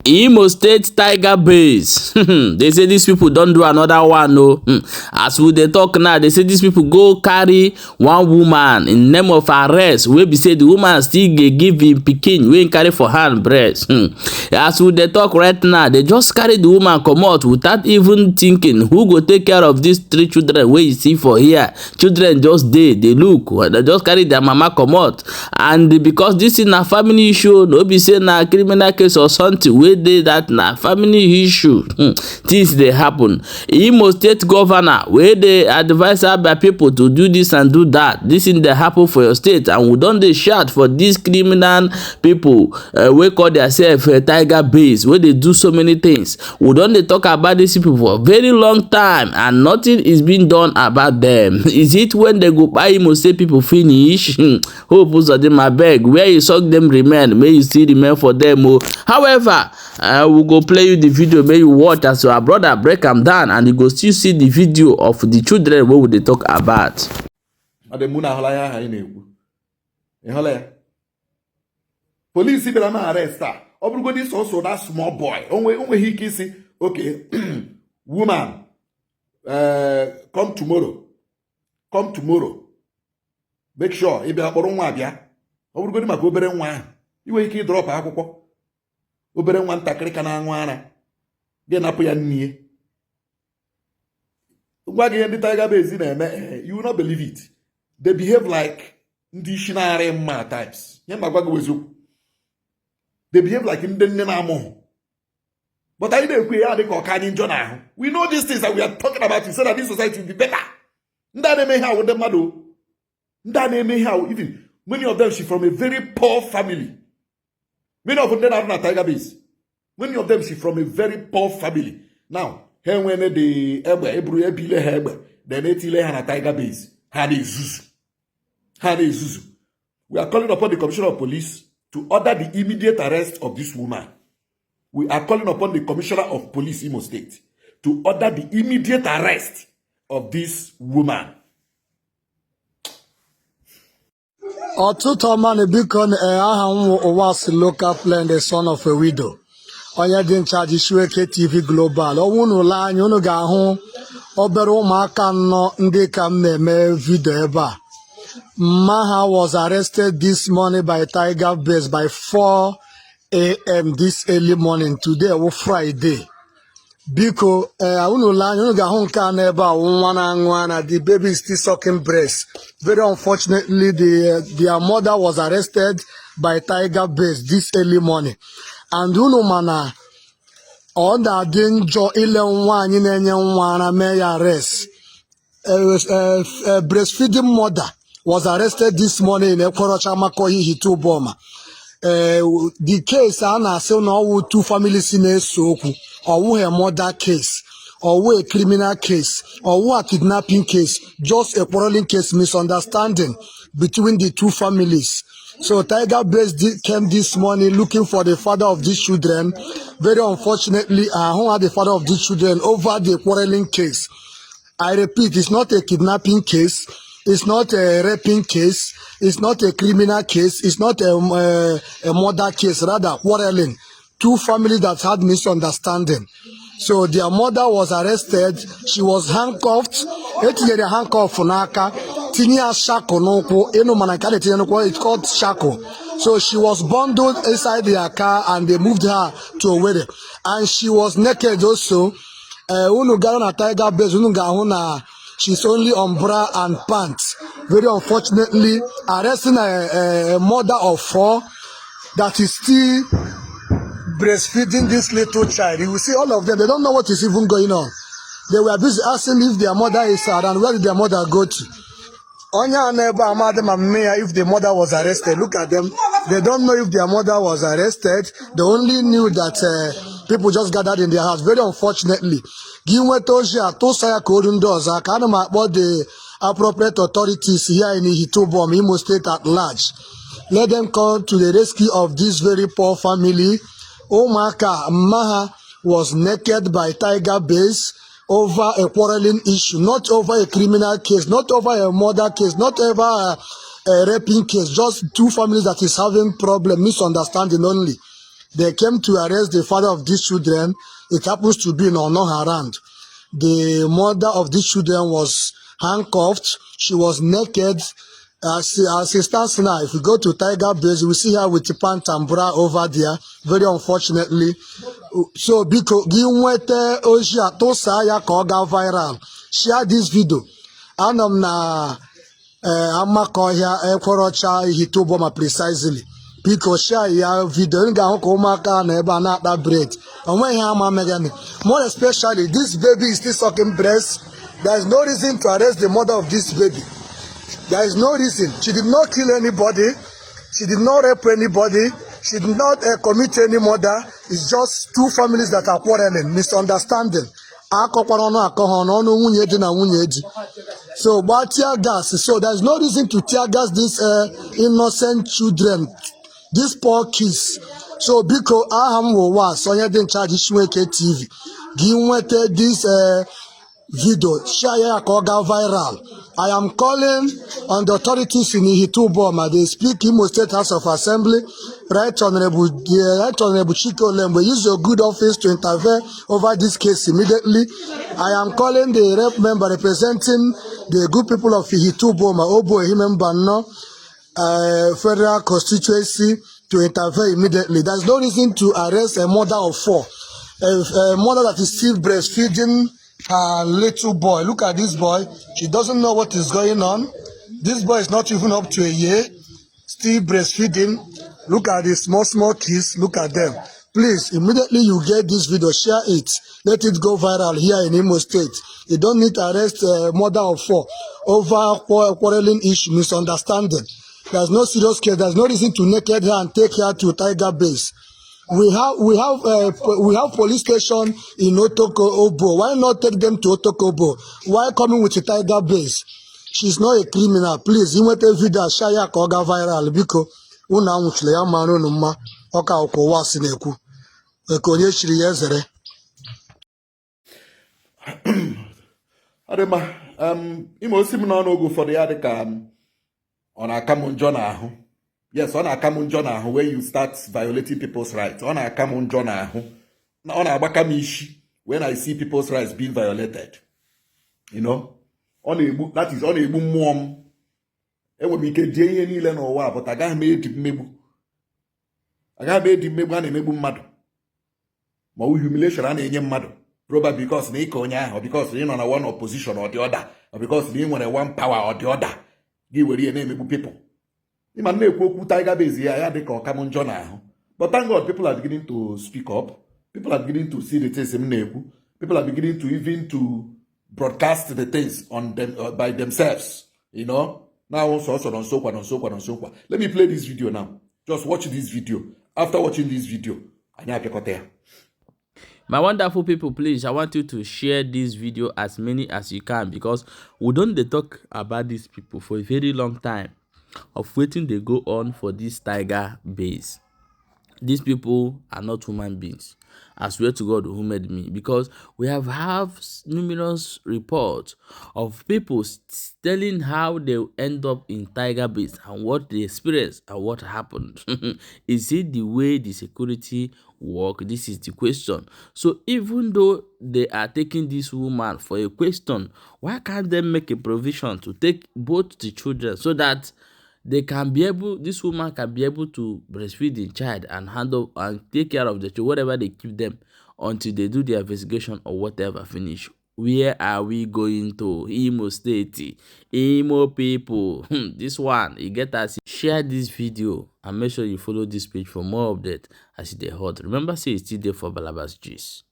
Imo State Tiger Base. They say these people don't do another one. No, as we dey talk now, they say these people go carry one woman in name of Arres. We be say the woman still give him pikin wey carry for hand breast. As we dey talk right now, they just carry the woman comot without even thinking who go take care of these 3 children wey you see for here. Children just dey look. They just carry their mama comot, and because this is na family issue, no be say na criminal case or something wey dey that na family issue. Things dey happen. Imo State governor wey dey advise by people to do this and do that. This thing dey happen for your state, and we don dey shout for these criminal people wey call themselves Tiger Base, wey dey do so many things. We don dey talk about these people for a very long time, and nothing is being done about them. Is it when they go buy Imo State people finish? Hope Uzodinma beg, where you suck them remain, may you still remain for them. However, we go play you the video, may you watch as your brother break them down, and you go still see the video of the children wey we dey talk about. Police bịara na arrest her. Ọ bụrụgodị so that small boy. Onwe ike isi, okay, woman, come tomorrow. Come tomorrow. Make sure ị bịa kpọrọ nwa abịa. Ọ bụrụgodị maka obere nwa ahụ. Iwe ike drop akwụkwọ. Obere nwa ntakịrị ka na-aṅụ ara. Gị napụ ya nnie. Ngwa gị ndị Tiger Base na-eme, you will not believe it. They behave like ndị isi na-arị mma at times. Nye magwa gị weziokwu. They behave like ndị nne na-amụhụ. But I didn't say they call Kanye Jonah. We know these things that we are talking about. We say that this society will be better. Even many of them she from a very poor family. Many of them are not Tiger Base. Many of them she from a very poor family. Now, when they then they Tiger Base. We are calling upon the Commissioner of Police to order the immediate arrest of this woman. We are calling upon the Commissioner of Police Imo State to order the immediate arrest of this woman. Otutoman Beacon was local plan, the son of a widow. Onye dị nchaji Shueke TV Global. Owunu la anyị unu ga-ahụ obere ụmụaka nọ ndị ka m na-eme video ebe a. Maha was arrested this morning by Tiger Base by 4 a.m. this early morning. Today was Friday. Biko, the baby is still sucking breast. Very unfortunately, their mother was arrested by Tiger Base this early morning. And mana on the danger arrest. Breastfeeding mother was arrested this morning in Ekorocha Makohi Hituboma. The case I say now 2 families in a soku, or a murder case, or a criminal case, or a kidnapping case, just a quarreling case, misunderstanding between the 2 families. So Tiger Base came this morning looking for the father of these children. Very unfortunately, who had the father of these children over the quarreling case. I repeat, it's not a kidnapping case. It's not a raping case. It's not a criminal case. It's not a murder case. Rather, quarreling. 2 families that had misunderstanding. So their mother was arrested. She was handcuffed. It's called shackle. So she was bundled inside their car and they moved her to a wedding. And she was naked also. Tiger Base, she's only on bra and pants. Very unfortunately, arresting a mother of 4 that is still breastfeeding this little child. You will see all of them, they don't know what is even going on. They were busy asking if their mother is around. Where did their mother go to? If the mother was arrested, look at them. They don't know if their mother was arrested. They only knew that people just gathered in their house. Very unfortunately, about the appropriate authorities here in Hitubom, Imo State at large. Let them come to the rescue of this very poor family. Omaka Maha was naked by Tiger Base over a quarreling issue, not over a criminal case, not over a murder case, not over a raping case, just 2 families that is having problem, misunderstanding only. They came to arrest the father of these children. It happens to be in Onoharand. The mother of these children was handcuffed. She was naked. As it stands now, if we go to Tiger Base, we see her with the Pantambra over there, very unfortunately. So, because Ginwete Oja Tosa ya Koga viral, share this video. Anam na Amakoya Ekorocha Hitoboma precisely. Because share ya video nga hoko maka na eba na that bread. And when Hama Megan, more especially this baby is still sucking breast. There is no reason to arrest the mother of this baby. There is no reason. She did not kill anybody. She did not rape anybody. She did not commit any murder. It's just two families that are quarreling, misunderstanding. So, but tear gas. So, there's no reason to tear gas these innocent children, these poor kids. So, because Aham was so you didn't charge TV. Give this video share Koga viral. I am calling on the authorities in Ihituboma. They speak Imo State House of Assembly. Right Honorable Chiko Lembo, use your good office to intervene over this case immediately. I am calling the rep member representing the good people of Ihituboma, Obo Himembano, federal constituency to intervene immediately. There's no reason to arrest a mother of four. A mother that is still breastfeeding her little boy. Look at this boy. She doesn't know what is going on. This boy is not even up to a year. Still breastfeeding. Look at the small kids. Look at them. Please, immediately you get this video, share it. Let it go viral here in Imo State. You don't need to arrest a mother of four over quarreling issue, misunderstanding. There's no serious case. There's no reason to naked her and take her to Tiger Base. We have police station in Otoko Obo. Why not take them to Otoko Obo? Why coming with a Tiger Base? She's not a criminal. Please, you want a video share Koga viral because una unchile ya manu numa oka okowa sineku. Ekonye shiri yezere. Adema, imo osim na ọnụ ụfọdụ ya dị ka ọ na-aka m njọ n'ahụ. Yes, ọ na-aka m njọ n'ahụ when you start violating people's rights. Ọ na-aka m njọ n'ahụ. Ọ na-agbaka m isi when I see people's rights being violated. You know? Ọ na-egbu mmụọ m. Enwere m ike die ihe niile n'ụwa but agaghị m edi mmegbu. Agaghị m edi mmegbu a na-emegbu mmadụ. Ma ọ humiliation a na-enye mmadụ. Probably because na ike onye ahụ, or because ị nọ na one opposition or the other, or because na ị nwere one power or the other. Gị were ihe na-emegbu people. Ịma na-ekwu okwu Tiger Base ya dị ka ọka m njọ n'ahụ. But thank God, people are beginning to speak up. People are beginning to see the things m na-ekwu. People are beginning to even to broadcast the things on them by themselves. You know? Now also on Sokwa. Let me play this video now. Just watch this video. After watching this video, my wonderful people, please, I want you to share this video as many as you can, because we don't talk about these people for a very long time of waiting they go on for this Tiger Base. These people are not human beings. I swear to God who made me, because we have numerous reports of people telling how they end up in Tiger Base and what they experienced and what happened. Is it the way the security work? This is the question. So even though they are taking this woman for a question, why can't they make a provision to take both the children so that they can be able, this woman can be able to breastfeed the child and handle and take care of the child, whatever they keep them, until they do the investigation or whatever finish. Where are we going to? Imo State, Imo people. This one, you get us. Share this video and make sure you follow this page for more updates as they hot. Remember, say it's still there for Balabas G's.